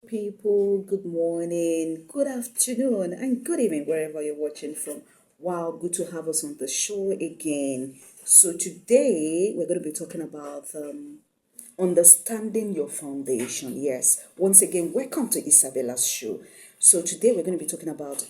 people. Good morning, good afternoon, and good evening, wherever you're watching from. Wow, good to have us on the show again. So, today we're going to be talking about understanding your foundation. Yes, once again, welcome to Isabella's show. So, today we're going to be talking about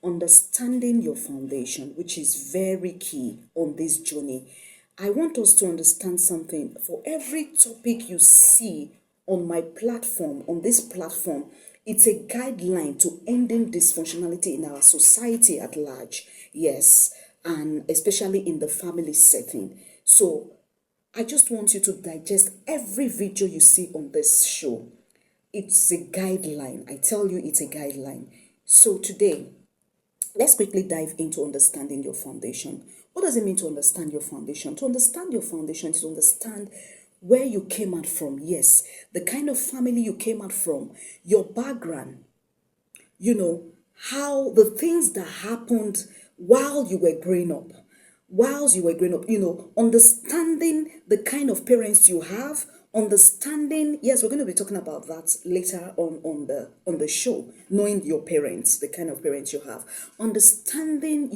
understanding your foundation, which is very key on this journey. I want us to understand something. For every topic you see on my platform, on this platform, it's a guideline to ending dysfunctionality in our society at large. Yes, and especially in the family setting. So I just want you to digest every video you see on this show. It's a guideline. I tell you, it's a guideline. So today, let's quickly dive into understanding your foundation. What does it mean to understand your foundation? To understand your foundation is to understand where you came out from. Yes, the kind of family you came out from, your background, how the things that happened while you were growing up. Whilst you were growing up, understanding the kind of parents you have, understanding, yes, we're going to be talking about that later on the show, knowing your parents, the kind of parents you have, understanding,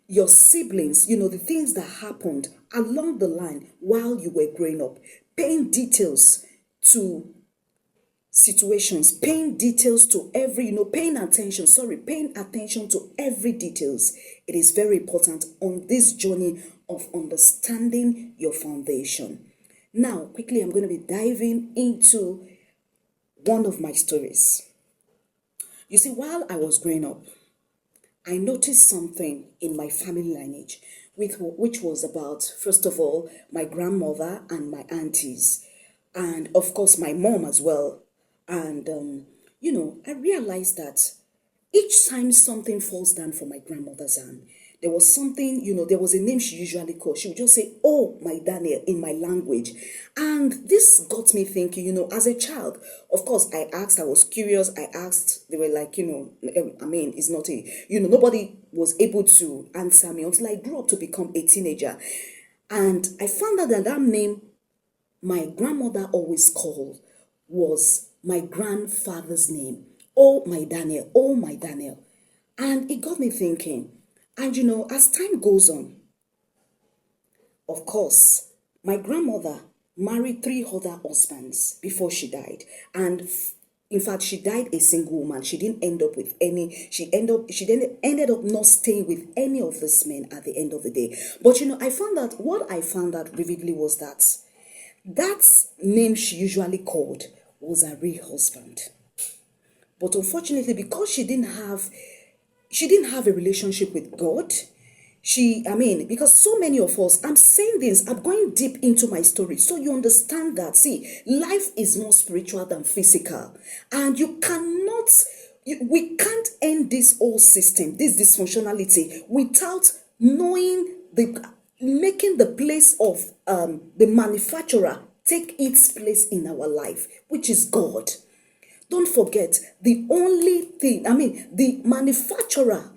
your siblings, the things that happened along the line while you were growing up, paying details to situations, paying details to every, paying attention to every details. It is very important on this journey of understanding your foundation. Now, quickly, I'm going to be diving into one of my stories. You see, while I was growing up, I noticed something in my family lineage, which was about, first of all, my grandmother and my aunties, and of course, my mom as well. And, I realized that each time something falls down from my grandmother's hand, there was something, there was a name she usually called. She would just say, "Oh, my Daniel," in my language. And this got me thinking, as a child, of course, I was curious. I asked, they were like, it's not nobody was able to answer me until I grew up to become a teenager. And I found out that name my grandmother always called was my grandfather's name. "Oh, my Daniel, oh, my Daniel." And it got me thinking. And as time goes on, of course, my grandmother married 3 other husbands before she died. And in fact, she died a single woman. She didn't end up with any. She then ended up not staying with any of these men at the end of the day. But what I found out vividly was that name she usually called was her real husband. But unfortunately, because she didn't have a relationship with God, because so many of us, I'm saying this, I'm going deep into my story so you understand that, see, life is more spiritual than physical. And we can't end this whole system, this dysfunctionality, without making the place of the manufacturer take its place in our life, which is God. Don't forget, only the manufacturer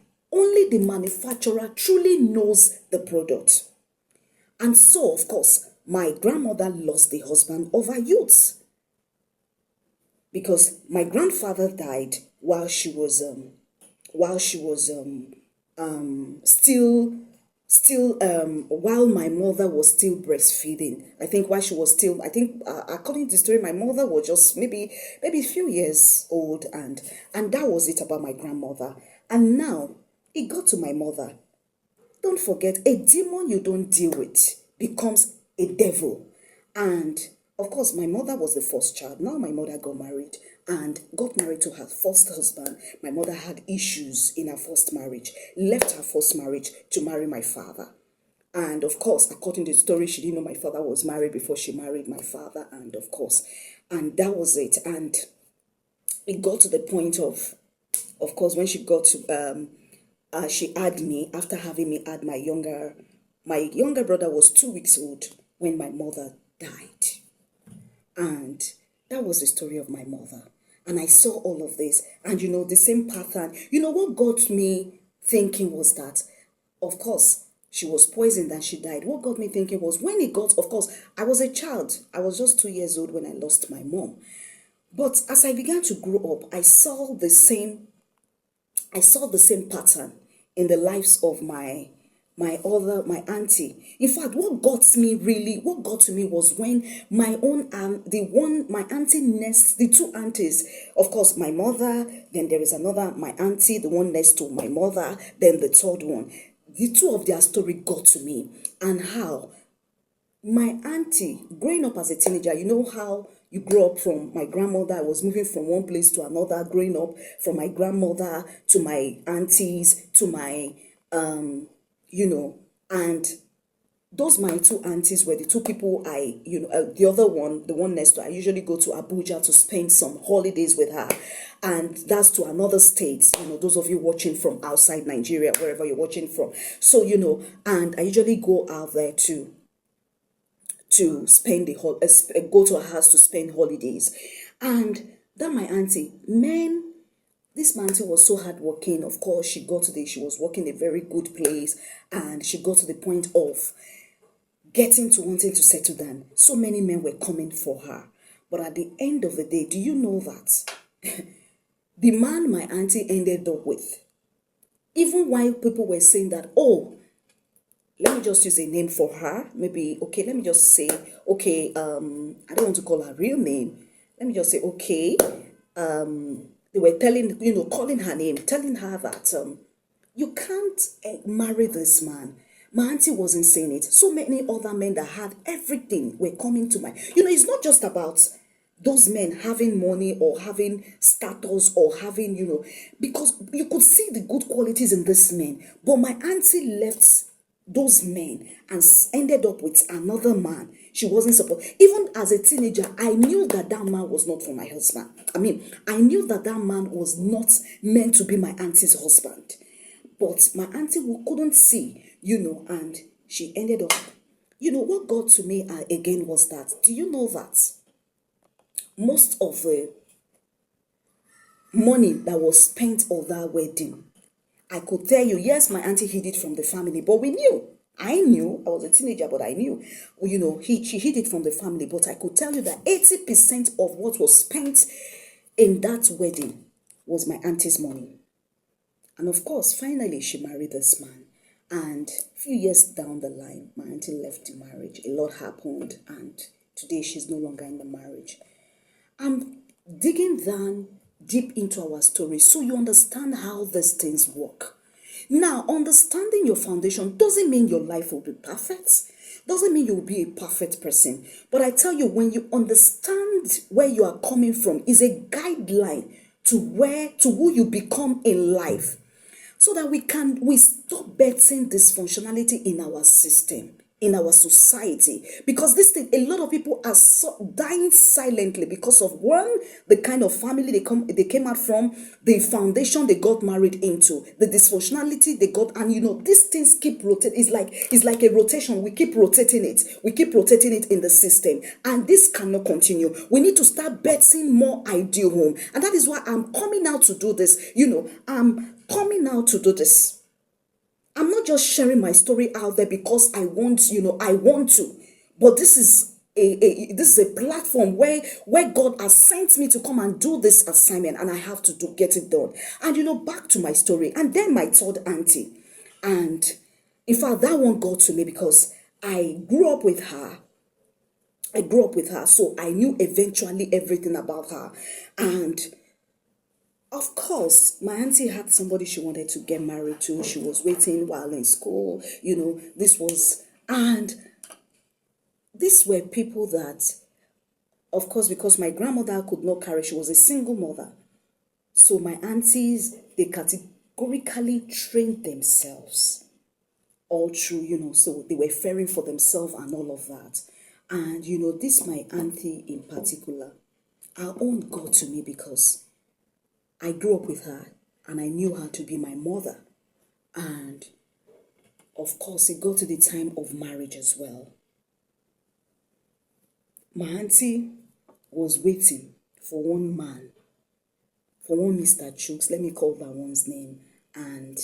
truly knows the product. And so, of course, my grandmother lost the husband of her youth because my grandfather died while she was while my mother was still breastfeeding. I think while she was still, according to the story, my mother was just maybe a few years old, and that was it about my grandmother. And now it got to my mother. Don't forget, a demon you don't deal with becomes a devil. And of course, my mother was the first child. Now my mother got married to her first husband. My mother had issues in her first marriage, left her first marriage to marry my father. And of course, according to the story, she didn't know my father was married before she married my father. And and that was it. And it got to the point of course, when she got to, she had me, after having me had my younger brother was 2 weeks old when my mother died. And that was the story of my mother. And I saw all of this. And the same pattern. What got me thinking was that, of course, she was poisoned and she died. What got me thinking was of course, I was a child. I was just 2 years old when I lost my mom. But as I began to grow up, I saw the same pattern in the lives of my auntie. In fact, what got to me was when my own my auntie next, the two aunties, of course, my mother, then there is another, my auntie, the one next to my mother, then the third one. The two of their story got to me, and how my auntie, growing up as a teenager, you know how you grow up from my grandmother. I was moving from one place to another, growing up from my grandmother to my aunties to my, you know, and those my two aunties were the two people the other one, the one next to her, I usually go to Abuja to spend some holidays with her. And that's to another state, those of you watching from outside Nigeria, wherever you're watching from. So, and I usually go out there to spend go to her house to spend holidays. And that my auntie, man, this my auntie was so hardworking. Of course, she was working a very good place, and she got to the point of getting to wanting to settle down. So many men were coming for her. But at the end of the day, do you know that the man my auntie ended up with, even while people were saying that, oh, let me just use a name for her. Maybe, okay, let me just say, okay, I don't want to call her real name. Let me just say, okay, they were calling her name, telling her that you can't marry this man. My auntie wasn't saying it. So many other men that had everything were coming to mind. It's not just about those men having money or having status or having, because you could see the good qualities in this men. But my auntie left those men and ended up with another man she wasn't supposed. Even as a teenager, I knew that man was not for my husband. I knew that man was not meant to be my auntie's husband. But my auntie couldn't see, and she ended up. What got to me again was that, do you know that most of the money that was spent on that wedding, I could tell you, yes, my auntie hid it from the family, but we knew. I knew, I was a teenager, but I knew, she hid it from the family. But I could tell you that 80% of what was spent in that wedding was my auntie's money. And of course, finally, she married this man. And a few years down the line, my auntie left the marriage. A lot happened, and today she's no longer in the marriage. I'm digging down deep into our story so you understand how these things work. Now, understanding your foundation doesn't mean your life will be perfect. Doesn't mean you will be a perfect person. But I tell you, when you understand where you are coming from, is a guideline to who you become in life. So that we stop betting dysfunctionality in our system, in our society. Because this thing, a lot of people are dying silently because of, one, the kind of family they came out from, the foundation they got married into, the dysfunctionality they got, and these things keep rotating. It's like a rotation. We keep rotating it. We keep rotating it in the system, and this cannot continue. We need to start betting more ideal home, and that is why I'm coming out to do this. I'm coming out to do this. I'm not just sharing my story out there because I want to, but this is a platform where God has sent me to come and do this assignment, and I have to get it done. And back to my story, and then my third auntie, and in fact that one got to me because I grew up with her. So I knew eventually everything about her. And of course, my auntie had somebody she wanted to get married to. She was waiting while in school. And these were people that, of course, because my grandmother could not carry, she was a single mother. So my aunties, they categorically trained themselves all through, so they were fairing for themselves and all of that. And, this my auntie in particular, her own got to me because I grew up with her and I knew her to be my mother. And of course, it got to the time of marriage as well. My auntie was waiting for one man, for one Mr. Chooks, let me call that one's name. And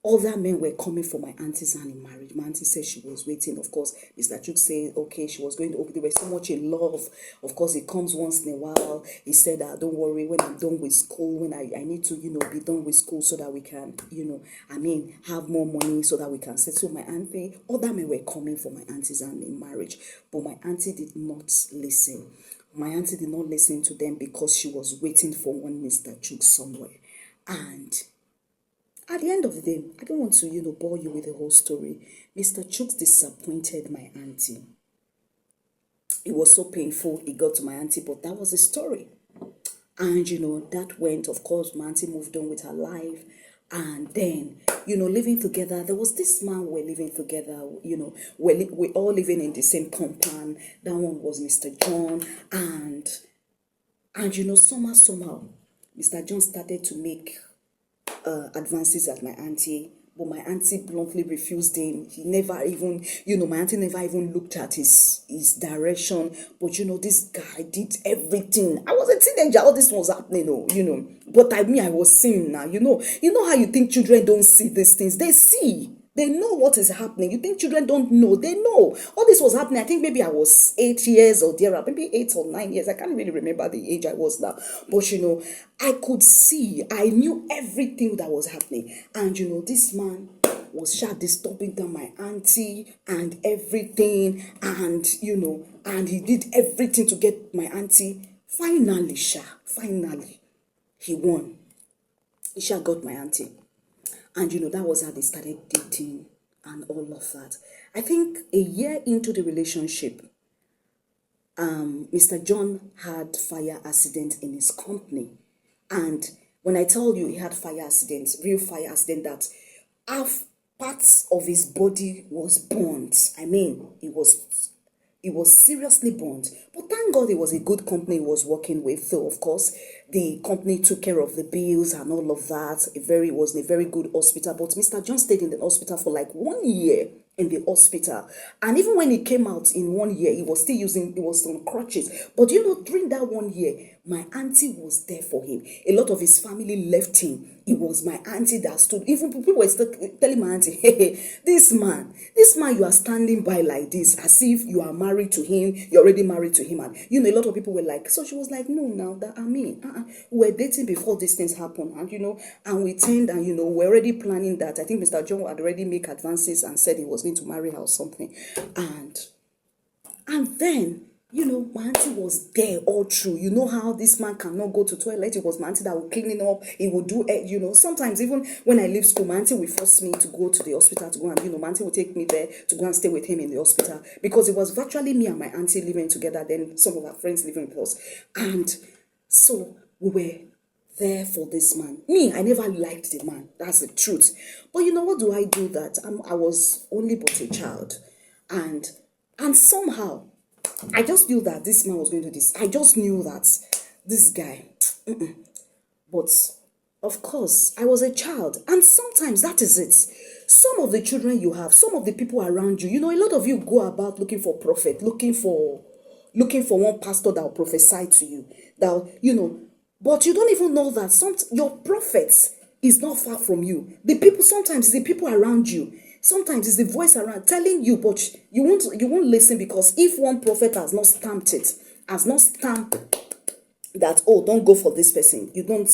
other men were coming for my auntie's hand in marriage. My auntie said she was waiting. Of course, Mr. Chuk said, okay, she was going to, okay, they were so much in love. Of course, it comes once in a while. He said, don't worry, when I'm done with school, when I need to, be done with school so that we can, have more money so that we can settle my auntie. Other men were coming for my auntie's hand in marriage. But my auntie did not listen. My auntie did not listen to them because she was waiting for one Mr. Chuk somewhere. And at the end of the day, I don't want to, bore you with the whole story. Mr. Chooks disappointed my auntie. It was so painful. It got to my auntie, but that was the story. And, that went, of course, my auntie moved on with her life. And then, living together, there was this man we're living together, we're all living in the same compound. That one was Mr. John. And somehow, Mr. John started to make advances at my auntie, but my auntie bluntly refused him. He never even, my auntie never even looked at his direction. But this guy did everything. I was a teenager, all this was happening, But I was seeing now, you know how you think children don't see these things? They see. They know what is happening. You think children don't know? They know. All this was happening. I think maybe I was 8 years or dearer, maybe 8 or 9 years. I can't really remember the age I was now. But, I could see. I knew everything that was happening. And, this man was disturbing down my auntie and everything. And, and he did everything to get my auntie. Finally, he won. He got my auntie. And, that was how they started dating and all of that. I think a year into the relationship, Mr. John had fire accident in his company. And when I tell you he had fire accident, real fire accident, that half parts of his body was burnt. I mean, it was seriously burnt. But thank God it was a good company he was working with. So, of course, the company took care of the bills and all of that. It was in a very good hospital. But Mr. John stayed in the hospital for like 1 year in the hospital. And even when he came out in 1 year, he was on crutches. But during that 1 year, my auntie was there for him. A lot of his family left him. It was my auntie that stood. Even people were still telling my auntie, hey, this man you are standing by like this, as if you are married to him, you're already married to him. And a lot of people were like, so she was like, no, now that we were dating before these things happened. And and we turned, and we're already planning that. I think Mr. John had already made advances and said he was going to marry her or something. And then my auntie was there all through. You know how this man cannot go to toilet? It was my auntie that would clean it up. He would do it, sometimes even when I leave school, my auntie would force me to go to the hospital to go and, my auntie would take me there to go and stay with him in the hospital, because it was virtually me and my auntie living together, then some of our friends living with us. And so we were there for this man. Me, I never liked the man. That's the truth. But what do I do that? I was only but a child. And somehow, I just knew that this man was going to do this. I just knew that this guy. But, of course, I was a child. And sometimes that is it. Some of the children you have, some of the people around you, a lot of you go about looking for prophet, looking for one pastor that will prophesy to you. That, but you don't even know that your prophet is not far from you. Sometimes the people around you. Sometimes it's the voice around telling you, but you won't listen, because if one prophet has not stamped that, oh, don't go for this person, you don't,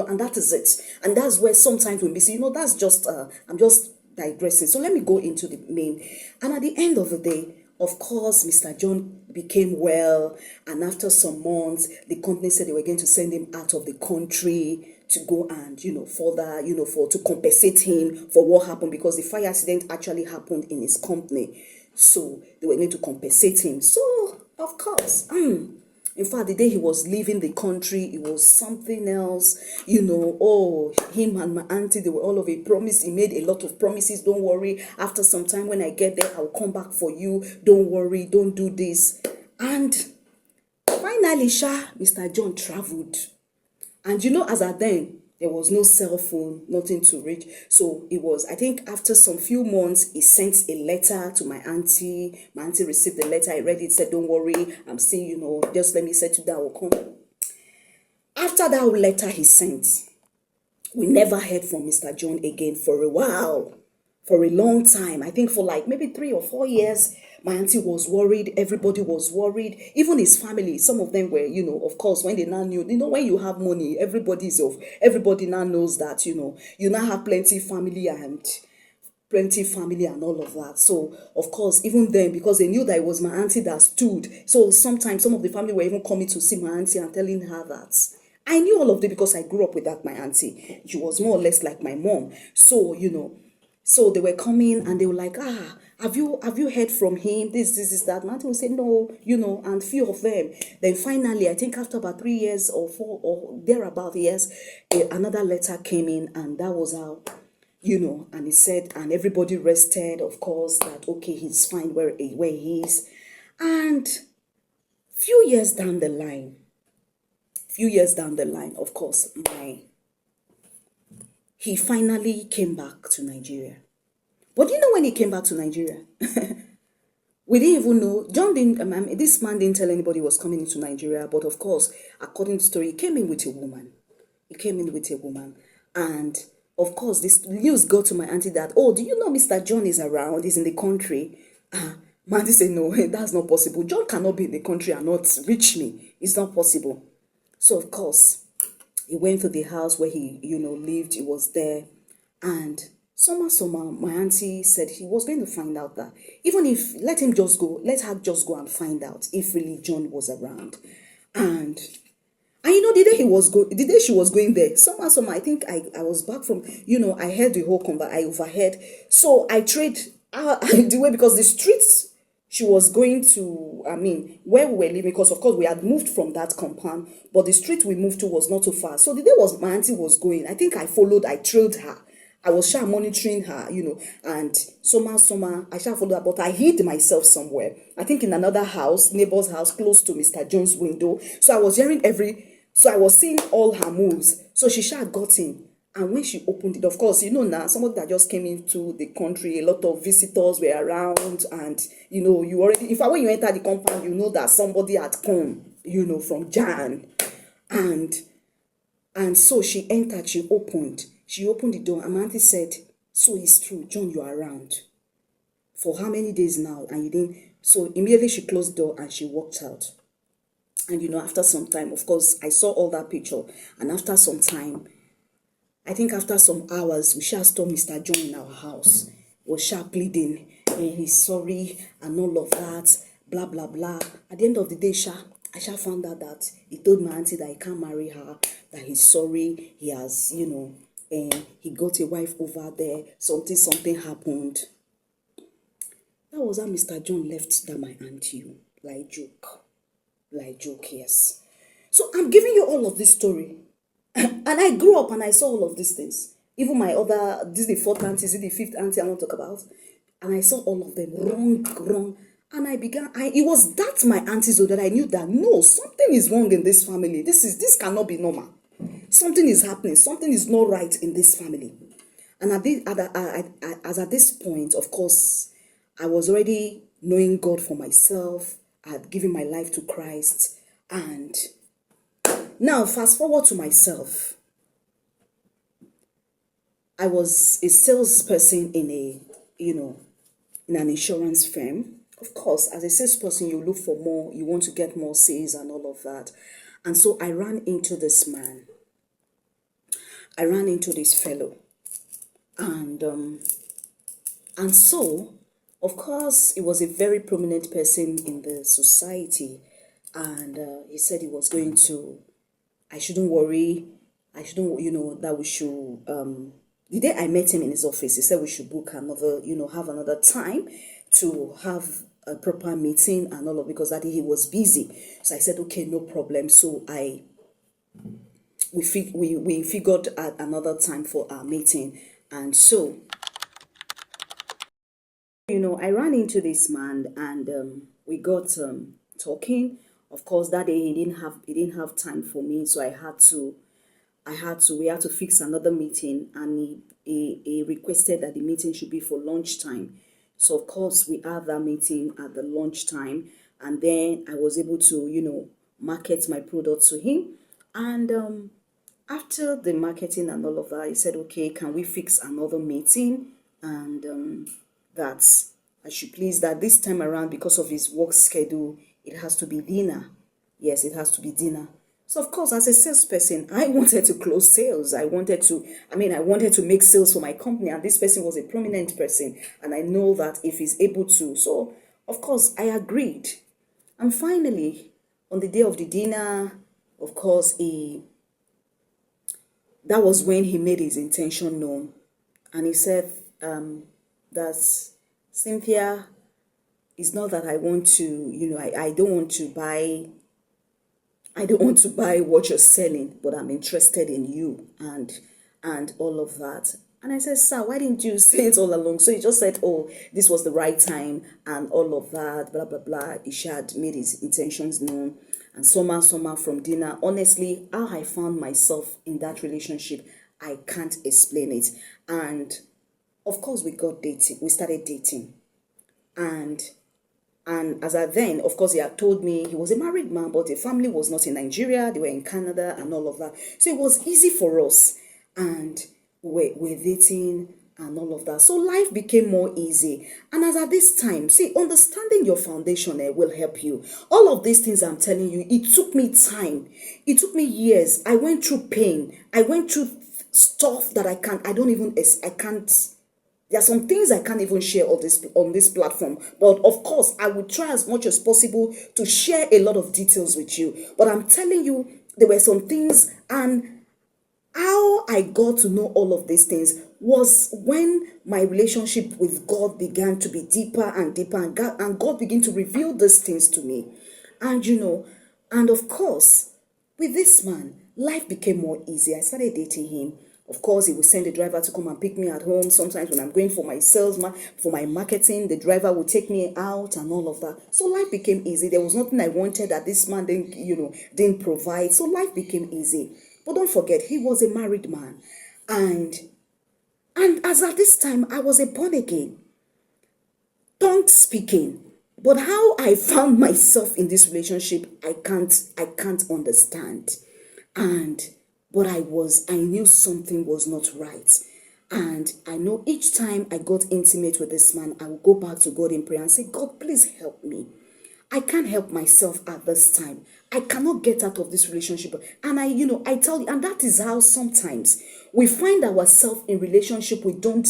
and that is it. And that's where sometimes we miss, that's just, I'm just digressing. So let me go into the main. And at the end of the day, of course, Mr. John became well. And after some months, the company said they were going to send him out of the country to go and, further, to compensate him for what happened, because the fire accident actually happened in his company. So they were going to compensate him. So, of course, in fact, the day he was leaving the country, it was something else. Him and my auntie, they were all of a promise. He made a lot of promises. Don't worry. After some time, when I get there, I'll come back for you. Don't worry. Don't do this. And finally, Mr. John traveled. And as at then, there was no cell phone, nothing to reach. So it was, I think after some few months, he sent a letter to my auntie. My auntie received the letter. I read it, said, don't worry, I'm still, just let me settle down, I'll come. After that letter he sent, We never heard from Mr. John again for a while, for a long time. I think for like maybe 3 or 4 years, my auntie was worried. Everybody was worried. Even his family, some of them were, of course, when they now knew, when you have money, everybody now knows that, you now have plenty family and all of that. So, of course, even then, because they knew that it was my auntie that stood, so sometimes some of the family were even coming to see my auntie and telling her that. I knew all of it because I grew up with that, my auntie. She was more or less like my mom. So, so they were coming and they were like, have you heard from him? This, that. My auntie would say, no, and few of them. Then finally, I think after about 3 years or 4 or thereabout years, another letter came in, and that was how and he said, and everybody rested, of course, that okay, he's fine where he is. And few years down the line, of course, he finally came back to Nigeria. But when he came back to Nigeria, we didn't even know. John didn't. This man didn't tell anybody he was coming into Nigeria. But of course, according to the story, he came in with a woman. And of course, this news got to my auntie that, oh, do you know Mr. John is around? He's in the country. My auntie said, no, that's not possible. John cannot be in the country and not reach me. It's not possible. So of course, he went to the house where he, lived. He was there, and somehow, my auntie said he was going to find out that even if let her just go and find out if really John was around, and the day she was going there, somehow, I think I was back from, I heard the whole I overheard. So I trade the way, because the streets she was going to, where we were living, because of course we had moved from that compound, but the street we moved to was not too far. So the day my auntie was going, I think I trailed her. I was monitoring her, and somehow, I followed her, but I hid myself somewhere. I think in another neighbor's house, close to Mr. John's window. So I was I was seeing all her moves. So she got in. And when she opened it, of course, now, somebody that just came into the country, a lot of visitors were around, and, you already, in fact, when you enter the compound, you know that somebody had come, from Jan. And so she entered, she opened the door, and my auntie said, so it's true, John, you are around. For how many days now? And you didn't. So immediately she closed the door and she walked out. And, after some time, of course, I saw all that picture. And after some time, I think after some hours, we saw Mr. John in our house. Was pleading, and he's sorry, and all of that, blah, blah, blah. At the end of the day, I found out that he told my auntie that he can't marry her, that he's sorry, he has, and he got a wife over there, something happened. That was how Mr. John left that my auntie, like joke, yes. So I'm giving you all of this story. And I grew up and I saw all of these things. Even my this is the fourth auntie, this is the fifth auntie I want to talk about. And I saw all of them wrong. And it was that my aunties that I knew that no, something is wrong in this family. This cannot be normal. Something is happening. Something is not right in this family. And at this point, of course, I was already knowing God for myself. I had given my life to Christ. And now, fast forward to myself. I was a salesperson in an insurance firm. Of course, as a salesperson, you look for more, you want to get more sales and all of that. And so I ran into this man. I ran into this fellow. And so, of course, he was a very prominent person in the society. And he said he was going to, I shouldn't worry. That we should, the day I met him in his office, he said we should book another, have another time to have a proper meeting and all of, because that day he was busy. So I said, okay, no problem. So we figured out another time for our meeting. And so, I ran into this man and we got talking. Of course, that day he didn't have time for me, so we had to fix another meeting, and he requested that the meeting should be for lunchtime. So of course we had that meeting at the lunchtime, and then I was able to, market my product to him. And After the marketing and all of that, he said, okay, can we fix another meeting? And that I should please that this time around, because of his work schedule, it has to be dinner. Yes, it has to be dinner. So of course, as a salesperson, I wanted to close sales. I wanted to make sales for my company, and this person was a prominent person, and I know that if he's able to. So of course, I agreed. And finally, on the day of the dinner, of course, that was when he made his intention known. And he said, that Cynthia, it's not that I want to, I don't want to buy, what you're selling, but I'm interested in you and all of that. And I said, sir, why didn't you say it all along? So he just said, oh, this was the right time and all of that, blah, blah, blah. He had made his intentions known. And somehow from dinner, honestly, how I found myself in that relationship, I can't explain it. And of course, we started dating. And as at then, of course, he had told me he was a married man, but the family was not in Nigeria. They were in Canada and all of that. So it was easy for us. And we're dating and all of that. So life became more easy. And as at this time, see, understanding your foundation will help you. All of these things I'm telling you, it took me time. It took me years. I went through pain. I went through stuff that I can't. There are some things I can't even share on this platform. But of course, I will try as much as possible to share a lot of details with you. But I'm telling you, there were some things, and how I got to know all of these things was when my relationship with God began to be deeper and deeper, and God began to reveal these things to me. And and of course, with this man, life became more easy. I started dating him. Of course, he would send the driver to come and pick me at home. Sometimes when I'm going for my sales, for my marketing, the driver would take me out and all of that. So life became easy. There was nothing I wanted that this man didn't provide. So life became easy. But don't forget, he was a married man. And as at this time, I was a born again, tongue speaking. But how I found myself in this relationship, I can't understand. And but I knew something was not right. And I know each time I got intimate with this man, I would go back to God in prayer and say, God, please help me. I can't help myself at this time. I cannot get out of this relationship. And I tell you, and that is how sometimes we find ourselves in relationship we don't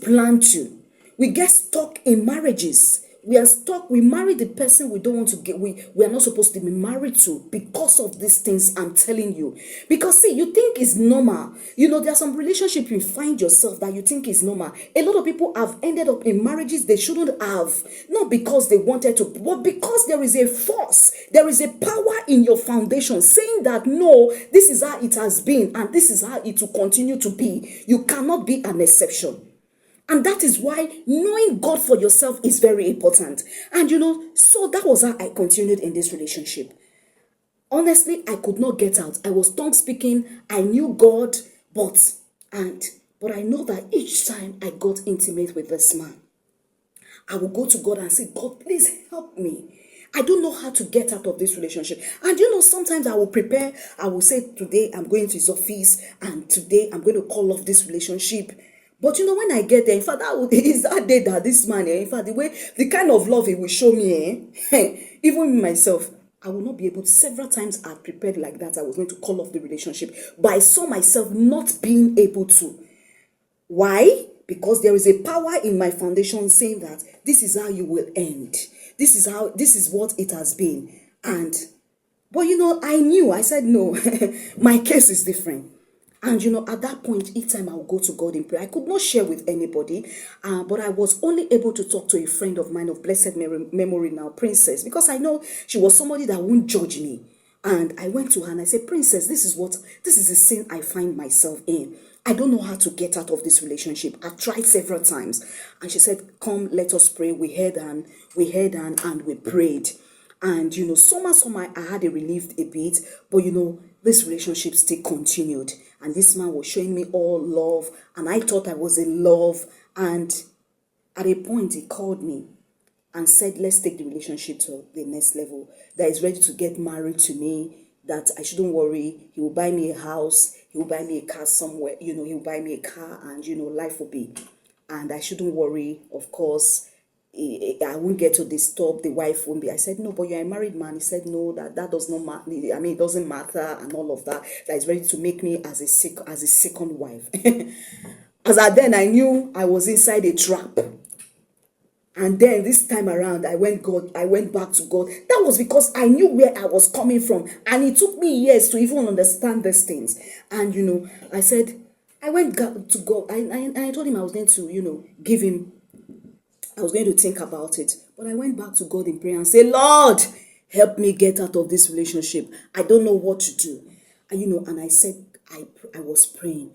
plan to. We get stuck in marriages. We are stuck. We marry the person we don't want to get. We are not supposed to be married to because of these things I'm telling you. Because see, you think it's normal. There are some relationships you find yourself that you think is normal. A lot of people have ended up in marriages they shouldn't have. Not because they wanted to, but because there is a force, there is a power in your foundation saying that no, this is how it has been and this is how it will continue to be. You cannot be an exception. And that is why knowing God for yourself is very important. And so that was how I continued in this relationship. Honestly, I could not get out. I was tongue speaking. I knew God, but I know that each time I got intimate with this man, I will go to God and say, God, please help me. I don't know how to get out of this relationship. And sometimes I will prepare. I will say, today I'm going to his office and today I'm going to call off this relationship. But when I get there, in fact, is that day that this man, in fact, the kind of love he will show me, even myself, I will not be able to. Several times I prepared like that. I was going to call off the relationship, but I saw myself not being able to. Why? Because there is a power in my foundation saying that this is how you will end. This is what it has been. But I said, no, my case is different. And at that point, each time I would go to God in prayer, I could not share with anybody, but I was only able to talk to a friend of mine of blessed memory now, Princess, because I know she was somebody that wouldn't judge me. And I went to her and I said, Princess, this is the sin I find myself in. I don't know how to get out of this relationship. I tried several times. And she said, come, let us pray. We heard and we prayed. And somehow I had a relief a bit, but this relationship still continued. And this man was showing me all love, and I thought I was in love. And at a point, he called me and said, let's take the relationship to the next level. That is ready to get married to me. that I shouldn't worry. He will buy me a house. He will buy me a car somewhere. He will buy me a car, and life will be. And I shouldn't worry. Of course, I won't get to disturb the wife. Won't be. I said no, but you're a married man. He said no, that does not matter. I mean, it doesn't matter, and all of that. That is ready to make me as a second wife. As then I knew I was inside a trap. And then this time around, I went back to God. That was because I knew where I was coming from. And it took me years to even understand these things. And, I said, I went to God. I told him I was going to, give him, I was going to think about it. But I went back to God in prayer and said, Lord, help me get out of this relationship. I don't know what to do. And I said, I was praying.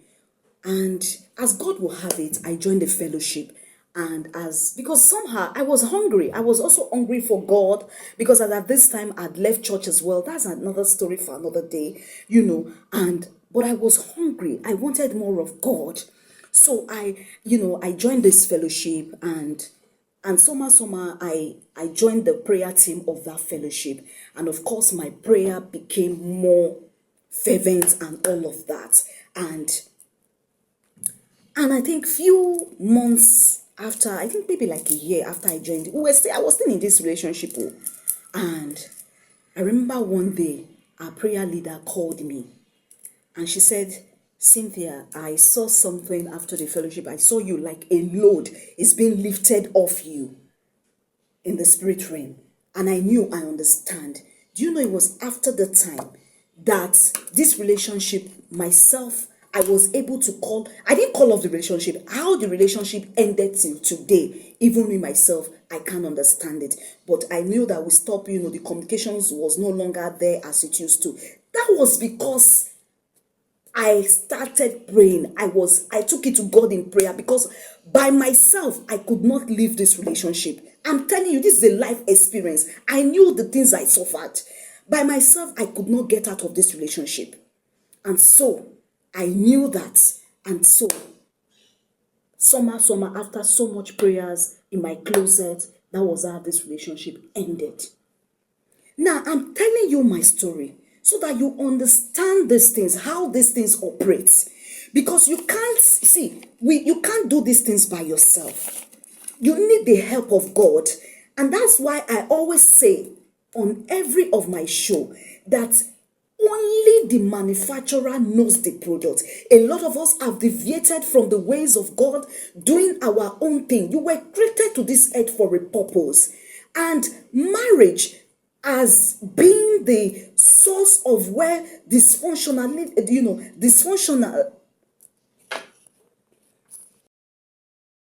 And as God will have it, I joined the fellowship. And because somehow I was hungry. I was also hungry for God, because at this time I'd left church as well. That's another story for another day, but I was hungry. I wanted more of God. So I joined this fellowship, and somehow I joined the prayer team of that fellowship. And of course my prayer became more fervent and all of that. And I think few months after, I think maybe like a year after I joined, I was still in this relationship. And I remember one day, our prayer leader called me and she said, Cynthia, I saw something after the fellowship. I saw you like a load is being lifted off you in the spirit realm. And I knew, I understand. Do you know it was after the time that this relationship, myself, I was able to I didn't call off the relationship. How the relationship ended till today, even me myself, I can't understand it. But I knew that we stopped, the communications was no longer there as it used to. That was because I started praying. I took it to God in prayer, because by myself, I could not leave this relationship. I'm telling you, this is a life experience. I knew the things I suffered. By myself, I could not get out of this relationship. And so, I knew that. And so, somehow, after so much prayers in my closet, that was how this relationship ended. Now, I'm telling you my story so that you understand these things, how these things operate. Because you can't do these things by yourself. You need the help of God. And that's why I always say on every of my show that only the manufacturer knows the product. A lot of us have deviated from the ways of God, doing our own thing. You were created to this earth for a purpose. And marriage as being the source of where dysfunctional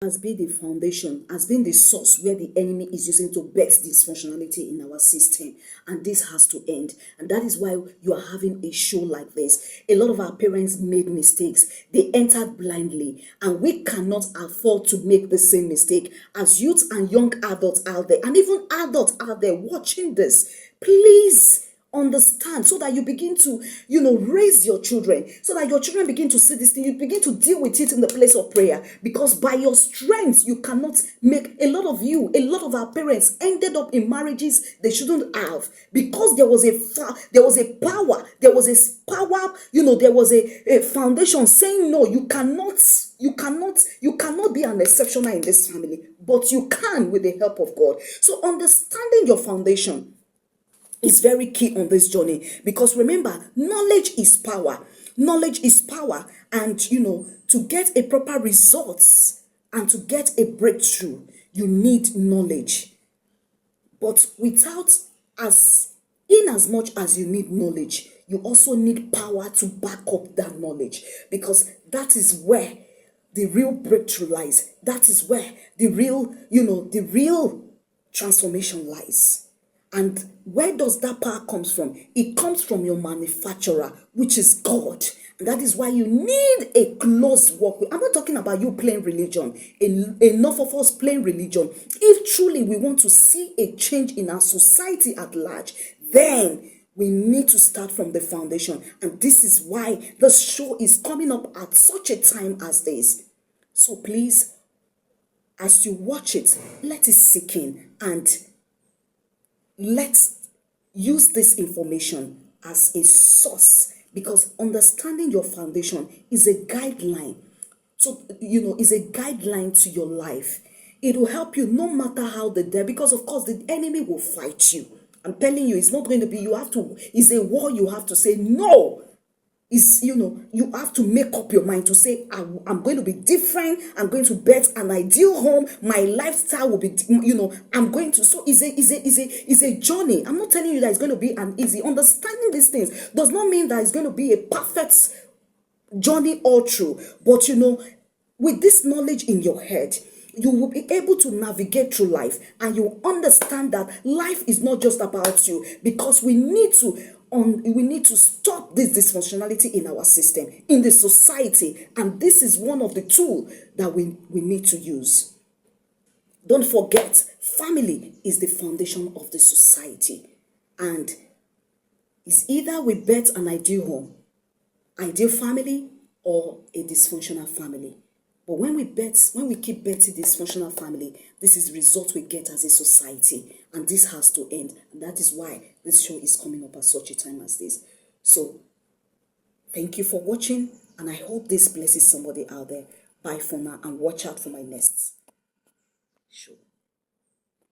has been the foundation, has been the source where the enemy is using to bet dysfunctionality in our system. And this has to end. And that is why you are having a show like this. A lot of our parents made mistakes. They entered blindly. And we cannot afford to make the same mistake. As youth and young adults out there, and even adults out there watching this, please understand, so that you begin to raise your children, so that your children begin to see this thing, you begin to deal with it in the place of prayer. Because by your strength you cannot make. A lot of our parents ended up in marriages they shouldn't have, because there was a power, there was a foundation saying no, you cannot be an exceptional in this family, but you can with the help of God. So understanding your foundation is very key on this journey, because remember, knowledge is power. Knowledge is power. And to get a proper results and to get a breakthrough, you need knowledge. But as much as you need knowledge, you also need power to back up that knowledge, because that is where the real breakthrough lies. That is where the real transformation lies. And where does that power comes from? It comes from your manufacturer, which is God. And that is why you need a close walk with. I'm not talking about you playing religion. Enough of us playing religion. If truly we want to see a change in our society at large, then we need to start from the foundation. And this is why the show is coming up at such a time as this. So please, as you watch it, let it sink in, and let's use this information as a source, because understanding your foundation is a guideline to, is a guideline to your life. It will help you no matter how the devil, because of course the enemy will fight you. I'm telling you, it's not going to be, it's a war. You have to say no. Is, you have to make up your mind to say, I'm going to be different. I'm going to bet an ideal home. My lifestyle will be, I'm going to. So it's a journey. I'm not telling you that it's going to be an easy. Understanding these things does not mean that it's going to be a perfect journey all through. But with this knowledge in your head, you will be able to navigate through life, and you understand that life is not just about you, because we need to stop this dysfunctionality in our system, in the society, and this is one of the tools that we need to use. Don't forget, family is the foundation of the society, and it's either we bet an ideal home, ideal family, or a dysfunctional family. But when we keep betting dysfunctional family, this is the result we get as a society. And this has to end. And that is why this show is coming up at such a time as this. So, thank you for watching. And I hope this blesses somebody out there. Bye for now, and watch out for my next show.